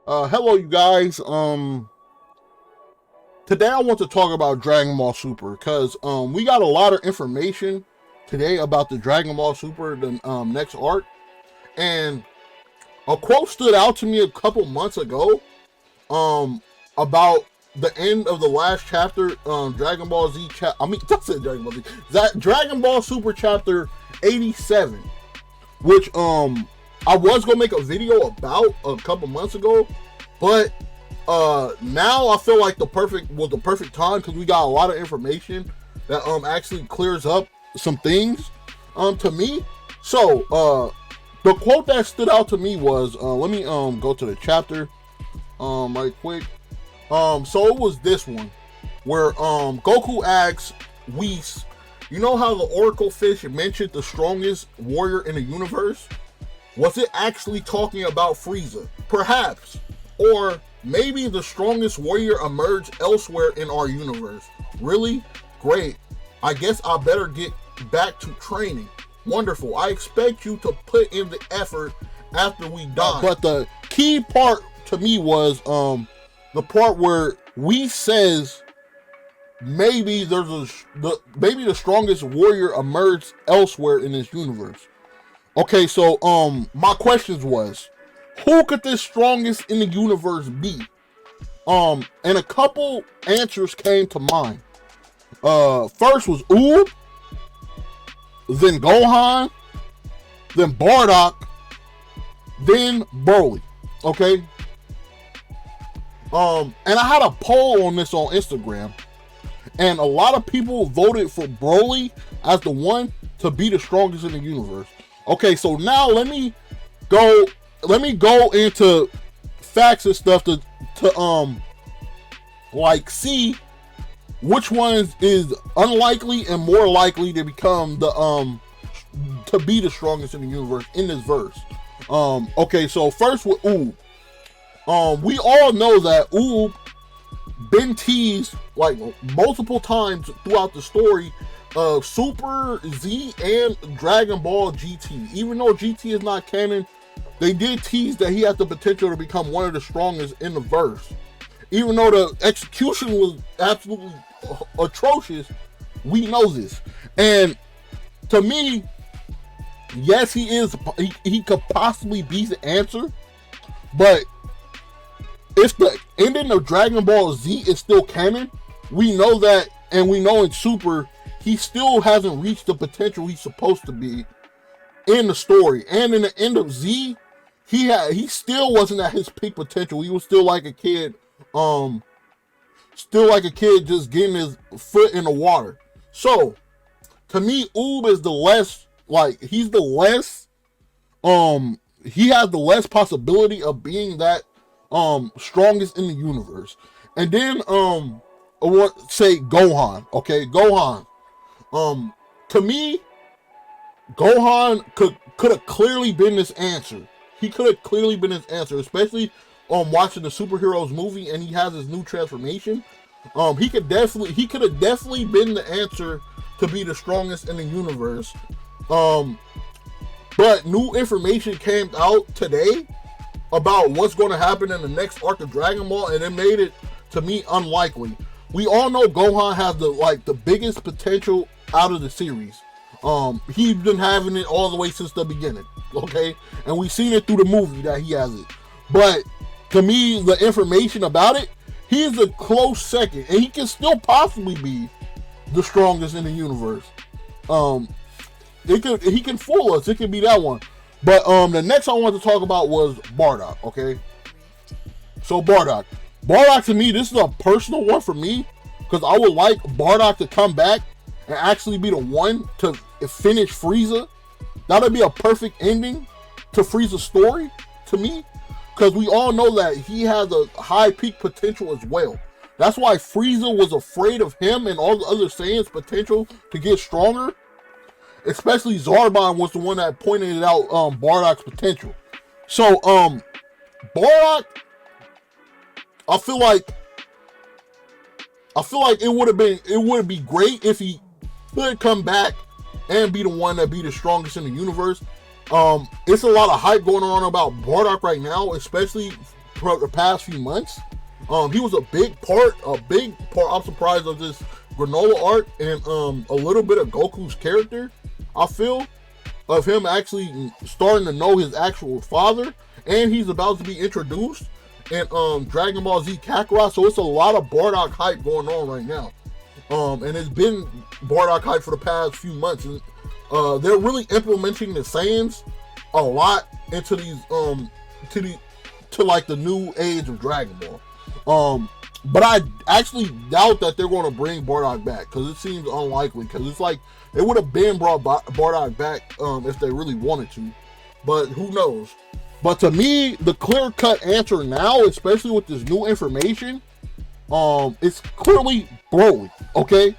Hello, you guys. Today I want to talk about Dragon Ball Super because we got a lot of information today about the Dragon Ball Super, the next arc, and a quote stood out to me a couple months ago, about the end of the last chapter, Dragon Ball Z. That's it, Dragon Ball Z. That Dragon Ball Super chapter 87, which I was gonna make a video about a couple months ago, but now I feel like the perfect time because we got a lot of information that actually clears up some things to me. So the quote that stood out to me was, let me go to the chapter right quick. So it was this one where Goku asks Whis, you know how the Oracle Fish mentioned the strongest warrior in the universe? Was it actually talking about Frieza? Perhaps. Or maybe the strongest warrior emerged elsewhere in our universe. Really? Great. I guess I better get back to training. Wonderful. I expect you to put in the effort after we die. But the key part to me was the part where Whis says maybe maybe the strongest warrior emerged elsewhere in this universe. Okay, so my questions was, who could this strongest in the universe be? And a couple answers came to mind. First was Oob, then Gohan, then Bardock, then Broly. Okay. And I had a poll on this on Instagram, and a lot of people voted for Broly as the one to be the strongest in the universe. Okay, so now let me go into facts and stuff to see which ones is unlikely and more likely to become the to be the strongest in the universe in this verse. Okay, so first with Oob. We all know that Oob been teased like multiple times throughout the story of Super Z and Dragon Ball GT. Even though GT is not canon, they did tease that he had the potential to become one of the strongest in the verse. Even though the execution was absolutely atrocious, we know this. And to me, yes, he could possibly be the answer, but if the ending of Dragon Ball Z is still canon, we know that, and we know in Super, he still hasn't reached the potential he's supposed to be in the story. And in the end of Z, he still wasn't at his peak potential. He was still like a kid, just getting his foot in the water. So, to me, Oob is the less, he has the less possibility of being that strongest in the universe. And then I want to say Gohan. Okay, Gohan. To me, Gohan could have clearly been this answer. He could have clearly been this answer, especially watching the superheroes movie, and he has his new transformation. He could have definitely been the answer to be the strongest in the universe. But new information came out today about what's going to happen in the next arc of Dragon Ball, and it made it, to me, unlikely. We all know Gohan has the biggest potential out of the series. He's been having it all the way since the beginning, okay? And we've seen it through the movie that he has it. But to me, the information about it, he is a close second, and he can still possibly be the strongest in the universe. He can fool us. It could be that one. But the next I wanted to talk about was Bardock, okay? So Bardock to me, this is a personal one for me, because I would like Bardock to come back and actually be the one to finish Frieza. That would be a perfect ending to Frieza's story, to me, because we all know that he has a high peak potential as well. That's why Frieza was afraid of him and all the other Saiyans' potential to get stronger. Especially Zarbon was the one that pointed out Bardock's potential. So Bardock, I feel like it would be great if he could come back and be the one that be the strongest in the universe. It's a lot of hype going on about Bardock right now, especially for the past few months. He was a big part. I'm surprised of this granola arc and a little bit of Goku's character. I feel of him actually starting to know his actual father, and he's about to be introduced in Dragon Ball Z Kakarot. So it's a lot of Bardock hype going on right now. And it's been Bardock hype for the past few months, and they're really implementing the Saiyans a lot into these to like the new age of Dragon Ball. But I actually doubt that they're going to bring Bardock back, because it seems unlikely, because it's like it would have been brought Bardock back if they really wanted to, but who knows. But to me, the clear-cut answer now, especially with this new information, it's clearly Broly, okay?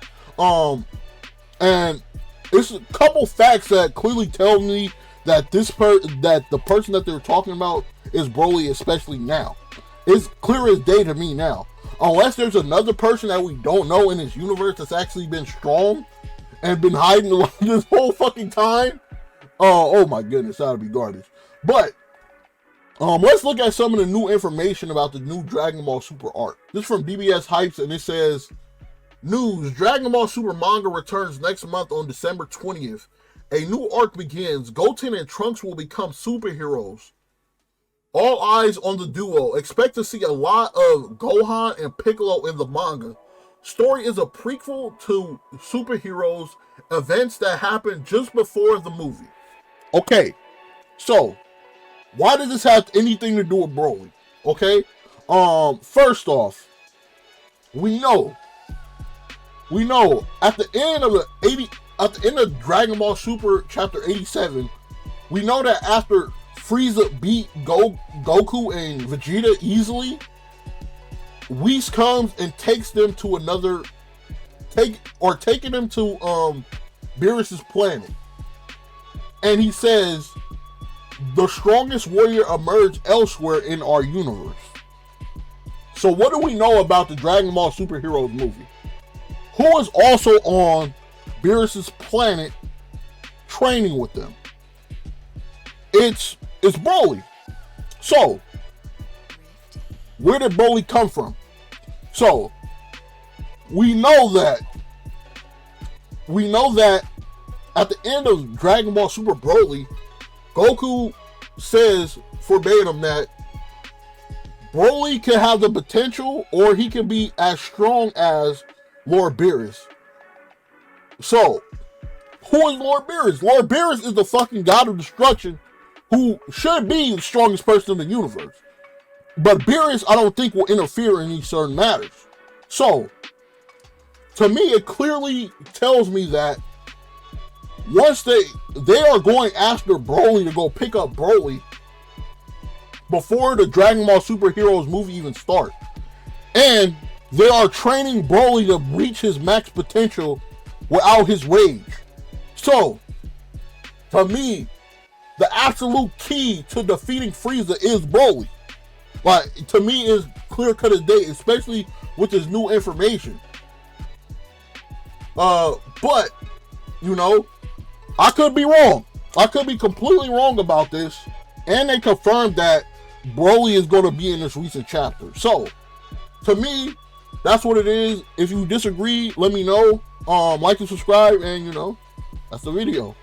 And it's a couple facts that clearly tell me that that the person that they're talking about is Broly, especially now. It's clear as day to me now. Unless there's another person that we don't know in this universe that's actually been strong and been hiding this whole fucking time. Oh my goodness, that would be garbage. But let's look at some of the new information about the new Dragon Ball Super arc. This is from BBS Hypes, and it says, news, Dragon Ball Super manga returns next month on December 20th. A new arc begins. Goten and Trunks will become superheroes. All eyes on the duo. Expect to see a lot of Gohan and Piccolo in the manga. Story is a prequel to superheroes, events that happened just before the movie. Okay, so why does this have anything to do with Broly? Okay, first off, we know at the end of Dragon Ball Super Chapter 87, we know that after Frieza beat Goku and Vegeta easily, Whis comes and takes them to taking them to Beerus's planet, and he says the strongest warrior emerged elsewhere in our universe. So what do we know about the Dragon Ball Superheroes movie? Who is also on Beerus's planet training with them? It's Broly. So, where did Broly come from? So, we know that at the end of Dragon Ball Super Broly, Goku says verbatim that Broly can have the potential, or he can be as strong as Lord Beerus. So, who is Lord Beerus? Lord Beerus is the fucking god of destruction, who should be the strongest person in the universe. But Beerus, I don't think, will interfere in these certain matters. So, to me, it clearly tells me that once they are going after Broly to go pick up Broly before the Dragon Ball Superheroes movie even starts. And they are training Broly to reach his max potential without his rage. So, to me, the absolute key to defeating Frieza is Broly. Like, to me, is clear cut as day, especially with this new information. But, you know, I could be wrong. I could be completely wrong about this. And they confirmed that Broly is going to be in this recent chapter. So, to me, that's what it is. If you disagree, let me know. Like and subscribe, and, you know, that's the video.